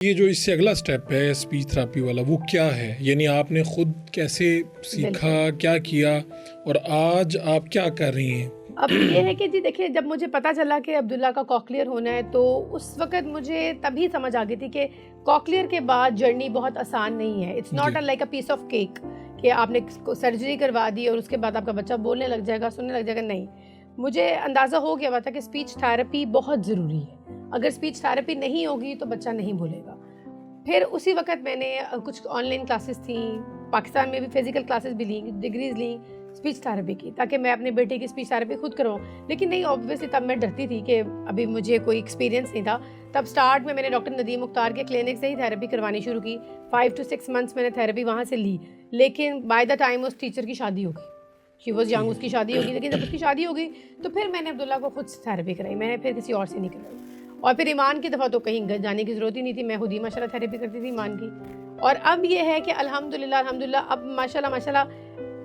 یہ جو اس سے اگلا سٹیپ ہے اسپیچ تھراپی والا، وہ کیا ہے؟ یعنی آپ نے خود کیسے سیکھا، کیا کیا، اور آج آپ کیا کر رہی ہیں؟ اب یہ ہے کہ جی دیکھیں، جب مجھے پتا چلا کہ عبداللہ کا کوکلیئر ہونا ہے تو اس وقت مجھے تبھی سمجھ آ گئی تھی کہ کوکلیئر کے بعد جرنی بہت آسان نہیں ہے. It's not like a piece of cake کہ آپ نے سرجری کروا دی اور اس کے بعد آپ کا بچہ بولنے لگ جائے گا، سننے لگ جائے گا. نہیں، مجھے اندازہ ہو گیا ہوا تھا کہ اسپیچ تھراپی بہت ضروری ہے. اگر اسپیچ تھراپی نہیں ہوگی تو بچہ نہیں بولے گا. پھر اسی وقت میں نے کچھ آن لائن کلاسز تھیں، پاکستان میں بھی فزیکل کلاسز بھی لیں، ڈگریز لیں اسپیچ تھراپی کی، تاکہ میں اپنے بیٹے کی اسپیچ تھراپی خود کرواؤں. لیکن نہیں، اوبویسلی تب میں ڈرتی تھی کہ ابھی مجھے کوئی ایکسپیرینس نہیں تھا. تب سٹارٹ میں نے ڈاکٹر ندیم مختار کے کلینک سے ہی تھراپی کروانی شروع کی. 5 to 6 months میں نے تھراپی وہاں سے لی. لیکن بائی دا ٹائم اس ٹیچر کی شادی ہو گئی، شی واز ینگ، اس کی شادی ہوگی. لیکن جب اس کی شادی ہو گئی تو پھر میں نے عبداللہ کو خود تھراپی کرائی، میں نے پھر کسی اور سے نہیں کرائی. اور پھر ایمان کی دفعہ تو کہیں جانے کی ضرورت ہی نہیں تھی، میں خود ہی ماشاء اللہ تھراپی کرتی تھی ایمان کی. اور اب یہ ہے کہ الحمدللہ اب ماشاء اللہ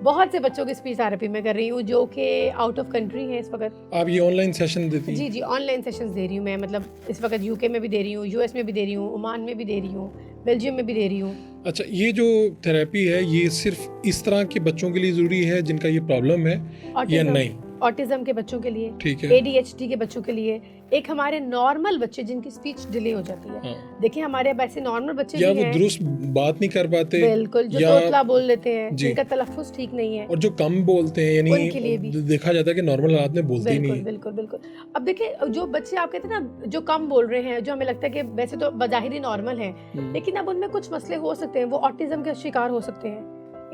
بہت سے بچوں کی اسپیچ تھراپی میں کر رہی ہوں جو کہ آؤٹ آف کنٹری ہیں اس وقت. آپ یہ آن لائن سیشن دیتی ہیں؟ جی آن لائن سیشنز دے رہی ہوں میں. مطلب اس وقت یو کے میں بھی دے رہی ہوں، یو ایس میں بھی دے رہی ہوں، عمان میں بھی دے رہی ہوں، بیلجیم میں بھی دے رہی ہوں. اچھا، یہ جو تھراپی ہے یہ صرف اس طرح کے بچوں کے لیے ضروری ہے جن کا یہ پرابلم ہے یا نہیں؟ آٹزم کے بچوں کے لیے، ٹھیک ہے، ADHD کے بچوں کے لیے، ایک ہمارے نارمل بچے جن کی اسپیچ ڈیلے ہو جاتی ہے. دیکھیں ہمارے اب ایسے نارمل بچے یا بھی وہ ہیں درست بات نہیں کر پاتے، بالکل، جو توتلا بول لیتے ہیں، جن کا تلفظ ٹھیک نہیں ہے، اور جو کم بولتے ہیں، ان کے لیے بھی یعنی دیکھا جاتا ہے کہ نارمل حالات میں بولتے ہی نہیں ہیں. بالکل. اب دیکھیں، جو بچے آپ کہتے ہیں نا جو کم بول رہے ہیں، جو ہمیں لگتا ہے کہ ویسے تو بظاہر ہی نارمل ہیں، لیکن اب ان میں کچھ مسئلے ہو سکتے ہیں. وہ آٹزم کے شکار ہو سکتے ہیں،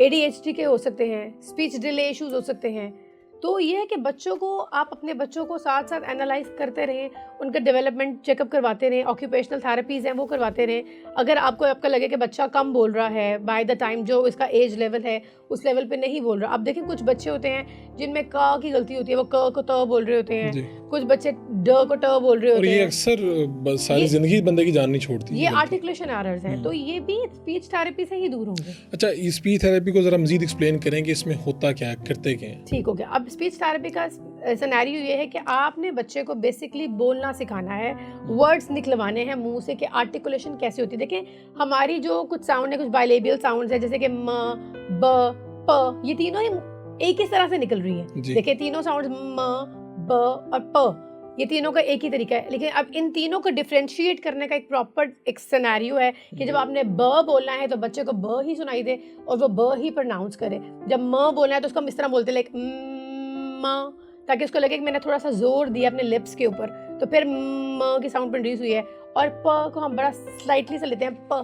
ADHD کے ہو سکتے ہیں، اسپیچ ڈیلے ایشوز ہو سکتے ہیں. تو یہ ہے کہ بچوں کو آپ اپنے بچوں کو ساتھ ساتھ اینالائز کرتے رہیں، ان کا ڈیولپمنٹ چیک اپ کرواتے رہیں، آکیوپیشنل تھراپیز ہیں وہ کرواتے رہیں. اگر آپ کا لگے کہ بچہ کم بول رہا ہے، بائی دا ٹائم جو اس کا ایج لیول ہے اس لیول پہ نہیں بول رہا. اب دیکھیں کچھ بچے ہوتے ہیں جن میں ک کی غلطی ہوتی ہے، وہ ک کو ت بول رہے ہوتے ہیں. کچھ بچے ڈ کو ٹ بول رہے ہوتے ہیں، اور یہ اکثر ساری زندگی بندے کی جان نہیں چھوڑتی. یہ آرٹیکولیشن ایررز ہیں. تو یہ بھی اسپیچ تھراپی سے ہی دور ہوں گے. اچھا، اسپیچ تھراپی کو ذرا مزید ایکسپلین کریں کہ اس میں ہوتا کیا ہے، کرتے کیا ہیں؟ ٹھیک ہو گیا. اب اسپیچ تھراپی کا سینیریو یہ ہے کہ آپ نے بچے کو بیسکلی بولنا سکھانا ہے، ورڈز نکلوانے ہیں منہ سے کہ آرٹیکولیشن کیسے ہوتی ہے. دیکھیں ہماری جو کچھ ساؤنڈ ہے، کچھ بائلیبیل ساؤنڈز ہیں جیسے کہ م، ب، پ، یہ تینوں ہی ایک ہی طرح سے نکل رہی ہیں. دیکھیں تینوں ساؤنڈز م، ب اور پ، یہ تینوں کا ایک ہی طریقہ ہے. لیکن اب ان تینوں کو ڈیفرینشیٹ کرنے کا ایک پراپر ایک سینیریو ہے کہ جب آپ نے ب بولنا ہے تو بچے کو ب ہی سنائی دے اور وہ ب ہی پرناؤنس کرے. جب م بولنا ہے تو اس کو ہم اس طرح بولتے لائک م، تاکہ اس کو لگے کہ میں نے تھوڑا سا زور دیا اپنے لپس کے اوپر تو پھر م کی ساؤنڈ پروڈیوس ہوئی ہے. اور پ کو ہم بڑا سلائٹلی سے لیتے ہیں پ.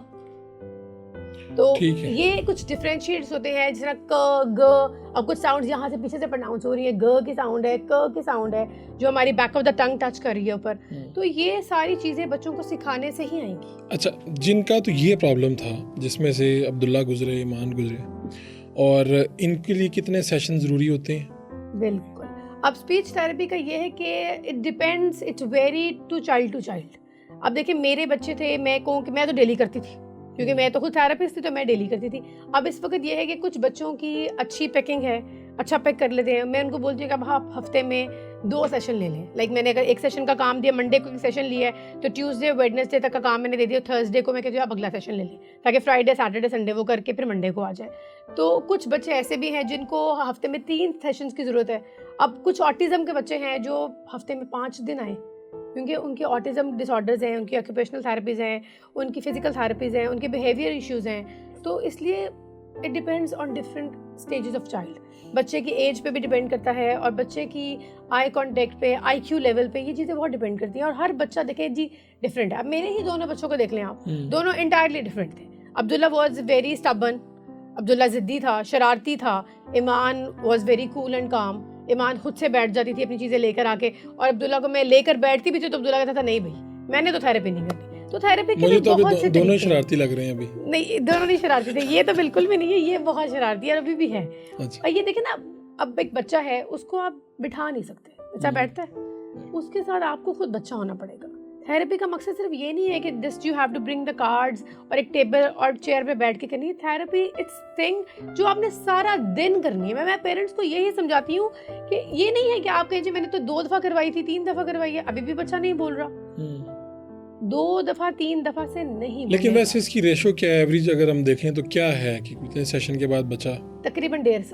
تو یہ کچھ ڈفرینشیٹس ہوتے ہیں جس طرح ک، گ. اب کچھ ساؤنڈ یہاں سے پیچھے سے پرناؤنس ہو رہی ہے، گ کی ساؤنڈ ہے، ک کی ساؤنڈ ہے جو ہماری back of the tongue touch کر رہی ہے اوپر. تو یہ ساری چیزیں بچوں کو سکھانے سے ہی آئیں گی. اچھا، جن کا تو یہ پرابلم تھا، جس میں سے عبداللہ گزرے، ایمان گزرے، اور ان کے لیے کتنے سیشن ضروری ہوتے ہیں؟ بالکل. اب اسپیچ تھراپی کا یہ ہے کہ it depends, it very to child. اب دیکھیں میرے بچے تھے، میں کہوں کہ میں تو ڈیلی کرتی تھی کیونکہ میں تو خود تھراپسٹ تھی تو میں ڈیلی کرتی تھی. اب اس وقت یہ ہے کہ کچھ بچوں کی اچھی پیکنگ ہے، اچھا پیک کر لیتے ہیں. میں ان کو بولتی ہوں کہ اب آپ ہفتے میں 2 سیشن لے لیں. لائک میں نے اگر ایک سیشن کا کام دیا، منڈے کو ایک سیشن لیا ہے تو ٹیوزڈے ویڈنسڈے تک کا کام میں نے دے دیا، تھرسڈے کو میں کہتی ہوں آپ اگلا سیشن لے لیں تاکہ فرائیڈے سیٹرڈے سنڈے وہ کر کے پھر منڈے کو آ جائے. تو کچھ بچے ایسے بھی ہیں جن کو ہفتے میں 3 سیشنز کی ضرورت ہے. اب کچھ آٹزم کے بچے ہیں جو ہفتے میں 5 دن آئیں کیونکہ ان کے آٹزم ڈس آرڈرز ہیں، ان کی آکیوپیشنل تھراپیز ہیں، ان کی فزیکل تھراپیز ہیں، ان کے بیہیویئر ایشوز ہیں. تو اس لیے it depends on different stages of child. بچے کی ایج پہ بھی ڈیپینڈ کرتا ہے اور بچے کی آئی کانٹیکٹ پہ، IQ لیول پہ، یہ چیزیں بہت ڈیپینڈ کرتی ہیں. اور ہر بچہ دیکھیں جی ڈفرینٹ ہے. اب میرے ہی دونوں بچوں کو دیکھ لیں آپ، دونوں انٹائرلی ڈفرینٹ تھے. عبداللہ واز ویری اسٹبن، عبداللہ ضدی تھا، شرارتی تھا. ایمان واز ویری کول اینڈ کام. ایمان خود سے بیٹھ جاتی تھی اپنی چیزیں لے کر آ کے، اور عبداللہ کو میں لے کر بیٹھتی بھی تھی تو عبداللہ کہتا تھا نہیں بھائی میں نے تو تھراپی نہیں کرنی. تو تھراپی کے مجھے تو بہت سے دونوں شرارتی لگ رہے ہیں ابھی. نہیں، دونوں نہیں شرارتی تھے، یہ تو بالکل بھی نہیں ہے، یہ بہت شرارتی ہے اور ابھی بھی ہے. اور یہ دیکھیں نا، اب ایک بچہ ہے اس کو آپ بٹھا نہیں سکتے، بچہ بیٹھتا ہے اس کے ساتھ آپ کو خود بچہ ہونا پڑے گا. تھراپی کا مقصد صرف یہ نہیں ہے کہ just you have to bring the cards اور ایک ٹیبل اور چیئر پہ بیٹھ کے کرنی ہے. تھراپی اٹس تھنگ جو آپ نے سارا دن کرنی ہے. میں پیرنٹس کو یہی سمجھاتی ہوں کہ یہ نہیں ہے کہ آپ کہیں جی میں نے تو 2 دفعہ کروائی تھی، 3 دفعہ کروائی ہے ابھی بھی بچہ نہیں بول رہا. 2 دفعہ 3 دفعہ سے نہیں لیکن بولے ویسے اس کی ریشو کیا ہے ایوریج اگر ہم دیکھیں تو کیا ہے کہ کتنے سیشن کے بعد بچہ تقریباً 1.5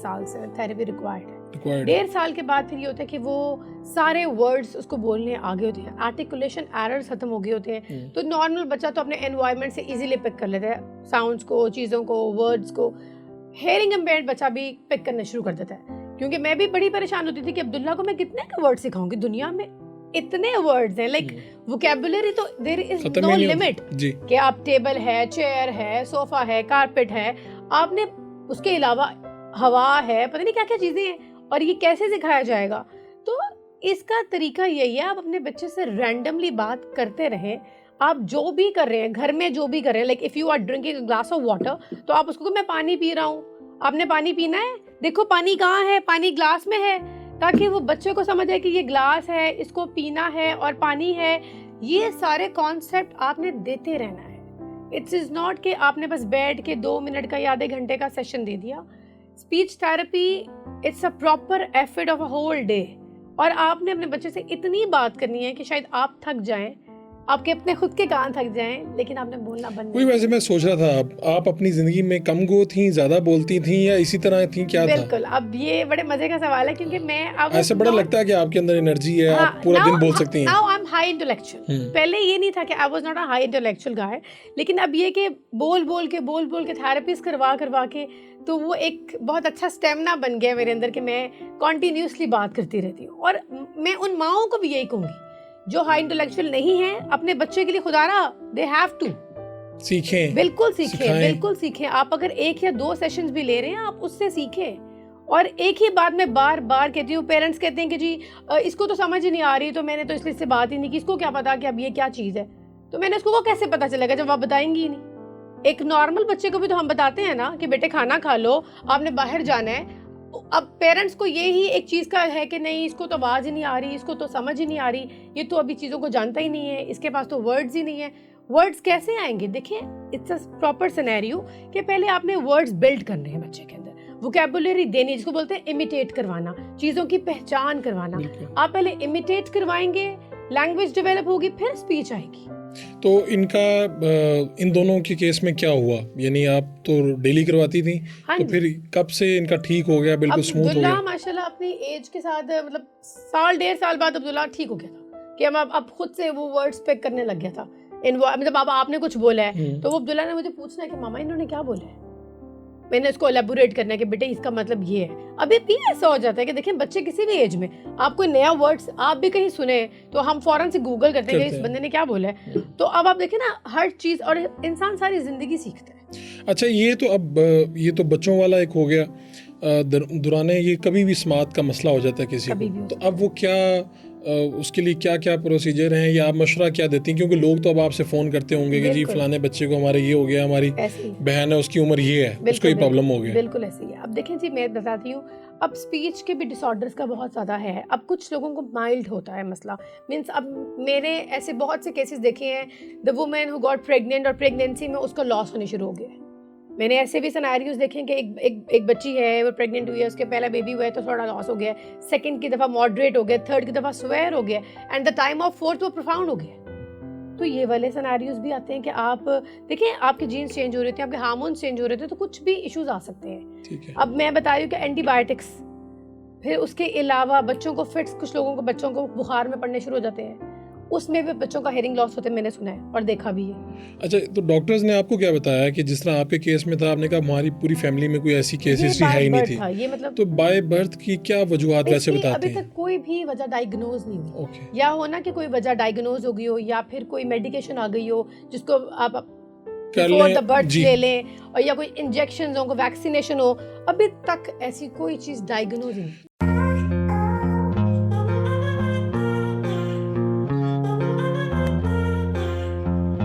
سال سے تھیراپی ریکوائرڈ ہے. ریکوائرڈ 1.5 سال کے بعد پھر یہ ہوتا ہے کہ وہ سارے ورڈز اس کو بولنے آگے ہوتے ہیں, آرٹیکولیشن ایررز ختم ہو گئے ہوتے ہیں. تو نارمل بچہ تو اپنے انوائرمنٹ سے ایزیلی پک کر لیتا ہے ساؤنڈس کو, چیزوں کو, ورڈز کو. ہیئرنگ امپیئرڈ بچہ بھی پک کرنا شروع کر دیتا ہے. کیونکہ میں بھی بڑی پریشان ہوتی تھی کہ عبداللہ کو میں کتنے کا ورڈ سکھاؤں گی, دنیا میں اتنے ورڈز ہیں, لائک ووکیبولری تو دیر از نو لمٹ کہ آپ ٹیبل ہے, چیئر ہے, صوفہ ہے, کارپیٹ ہے, آپ نے اس کے علاوہ ہوا ہے, پتہ نہیں کیا کیا چیزیں ہیں, اور یہ کیسے سکھایا جائے گا. تو اس کا طریقہ یہی ہے, آپ اپنے بچے سے رینڈملی بات کرتے رہیں. آپ جو بھی کر رہے ہیں گھر میں, جو بھی کر رہے ہیں, like if you are drinking a glass of water, تو آپ اس کو میں پانی پی رہا ہوں, آپ نے پانی پینا ہے, دیکھو پانی کہاں ہے, پانی گلاس میں ہے, تاکہ وہ بچے کو سمجھ آئے کہ یہ گلاس ہے, اس کو پینا ہے اور پانی ہے. یہ سارے کانسیپٹ آپ نے دیتے رہنا ہے. اٹس از ناٹ کہ آپ نے بس بیٹھ کے 2 منٹ کا یا آدھے گھنٹے کا سیشن دے دیا. Speech therapy it's a proper effort of a whole day, اور آپ نے اپنے بچے سے اتنی بات کرنی ہے کہ شاید آپ تھک جائیں, آپ کے اپنے خود کے کان تھک جائیں, لیکن آپ نے بولنا بند نہیں. ویسے میں سوچ رہا تھا آپ اپنی زندگی میں کم گو تھیں, زیادہ بولتی تھیں, یا اسی طرح تھیں, کیا تھا؟ بالکل, اب یہ بڑے مزے کا سوال ہے کیونکہ میں ایسا بڑا لگتا ہے کہ آپ کے اندر انرجی ہے, آپ پورا دن بول سکتی ہیں. Now I am high intellectual. پہلے یہ نہیں تھا کہ I was not a high intellectual guy, لیکن اب یہ کہ بول بول کے تھراپیز کروا کے تو وہ ایک بہت اچھا اسٹیمنا بن گیا میرے اندر کہ میں کنٹینیوسلی بات کرتی رہتی ہوں. اور میں ان ماؤں کو بھی یہی کہوں گی جو ہائی انٹلیکچوئل نہیں ہیں, اپنے بچے کے لیے خدا رہا دے ہیو ٹو سیکھیں, بالکل سیکھیں. آپ اگر 1 یا 2 سیشنز بھی لے رہے ہیں, آپ اس سے سیکھیں. اور ایک ہی بات میں بار بار کہتی ہوں, پیرنٹس کہتے ہیں کہ جی اس کو تو سمجھ ہی نہیں آ رہی, تو میں نے تو اس لیے سے بات ہی نہیں کی, اس کو کیا پتا کہ اب یہ کیا چیز ہے. تو میں نے اس کو کیسے پتا چلے گا جب آپ بتائیں گی ہی نہیں. ایک نارمل بچے کو بھی تو ہم بتاتے ہیں نا کہ بیٹے کھانا کھا لو, آپ نے باہر جانا ہے. اب پیرنٹس کو یہی ایک چیز کا ہے کہ نہیں, اس کو تو آواز ہی نہیں آ رہی, اس کو تو سمجھ ہی نہیں آ رہی, یہ تو ابھی چیزوں کو جانتا ہی نہیں ہے, اس کے پاس تو ورڈز ہی نہیں ہے. ورڈز کیسے آئیں گے؟ دیکھیں, اٹس اے پراپر سینیریو کہ پہلے آپ نے ورڈز بلڈ کرنے ہیں بچے کے اندر, ووکیبولری دینی, جس کو بولتے ہیں امیٹیٹ کروانا, چیزوں کی پہچان کروانا. آپ پہلے امیٹیٹ کروائیں گے, لینگویج ڈیولپ ہوگی, پھر اسپیچ آئے گی. تو ان کا ان دونوں کے کیس میں کیا ہوا؟ یعنی آپ تو ڈیلی کرواتی تھیں, تو پھر کب سے ان کا ٹھیک ہو گیا, بالکل اسموتھ ہو گیا؟ عبداللہ ماشاء اللہ اپنی ایج کے ساتھ مطلب 1.5 سال بعد عبداللہ ٹھیک ہو گیا تھا کہ اب خود سے وہ ورڈز پک کرنے لگ گیا تھا. مطلب آپ نے کچھ بولا ہے تو وہ عبداللہ نے مجھے پوچھنا ہے کہ ماما انہوں نے کیا بولا ہے, میں نے اس کو الیبوریٹ کرنا ہے کہ بیٹے اس کا مطلب یہ ہے. ابھی بھی ایسا ہو جاتا ہے کہ دیکھیں بچے کسی بھی ایج میں آپ کوئی نیا ورڈز آپ بھی کہیں سنیں تو ہم فوراً سے گوگل کرتے ہیں کہ اس بندے نے کیا بولا ہے. تو اب آپ دیکھیں نا ہر چیز, اور انسان ساری زندگی سیکھتا ہے. اچھا, یہ تو بچوں والا ایک ہو گیا. دورانِ یہ کبھی بھی سماعت کا مسئلہ ہو جاتا ہے کسی کو, تو اب وہ کیا, اس کے لیے کیا کیا پروسیجر ہیں, یا آپ مشورہ کیا دیتی ہیں؟ کیونکہ لوگ تو اب آپ سے فون کرتے ہوں گے کہ جی فلانے بچے کو ہمارے یہ ہو گیا, ہماری بہن ہے اس کی عمر یہ ہے, اس کو یہ پرابلم ہو گیا. بالکل ایسے ہی ہے. اب دیکھیں جی میں بتاتی ہوں, اب اسپیچ کے بھی ڈس آرڈرس کا بہت زیادہ ہے. اب کچھ لوگوں کو مائلڈ ہوتا ہے مسئلہ, مینس اب میں نے ایسے بہت سے کیسز دیکھے ہیں, دا وومین ہو گاٹ پریگنینٹ اور پریگنینسی میں اس کا لاس ہونے شروع ہو گیا ہے. میں نے ایسے بھی سیناریوز دیکھے ہیں کہ ایک بچی ہے, وہ پریگننٹ ہوئی ہے, اس کے پہلا بیبی ہوا ہے تو تھوڑا لاس ہو گیا, سیکنڈ کی دفعہ ماڈریٹ ہو گیا, تھرڈ کی دفعہ سویئر ہو گیا, and the time of fourth وہ پروفاؤنڈ ہو گیا. تو یہ والے سیناریوز بھی آتے ہیں کہ آپ دیکھیں آپ کے جینز چینج ہو رہے تھے, آپ کے ہارمونس چینج ہو رہے تھے, تو کچھ بھی ایشوز آ سکتے ہیں. اب میں بتا رہی ہوں کہ اینٹی بایوٹکس, پھر اس کے علاوہ بچوں کو فٹس, کچھ لوگوں کو بچوں کو بخار میں پڑنے شروع ہو جاتے ہیں, اس میں بھی بچوں کا ہیئرنگ لاس ہوتا ہے, میں نے سنا ہے اور دیکھا بھی ہے. اچھا, تو ڈاکٹرز نے آپ کو کیا بتایا کہ جس طرح آپ کے کیس میں تھا, آپ نے کہا ہماری پوری فیملی میں کوئی ایسی کیس ہسٹری ہے ہی نہیں تھی, یہ مطلب تو بائی برتھ کی کیا وجوہات ویسے بتاتے ہیں؟ ابھی تک کوئی بھی وجہ ڈائیگنوز نہیں ہوئی, یا ہونا کہ کوئی وجہ ڈائیگنوز ہو گئی ہو, یا پھر کوئی میڈیکیشن آ گئی ہو جس کو آپ بفور دا برتھ لے لیں, اور یا کوئی انجیکشنز ہوں, کوئی ویکسینیشن ہو, ابھی تک ایسی کوئی چیز ڈائیگنوز نہیں.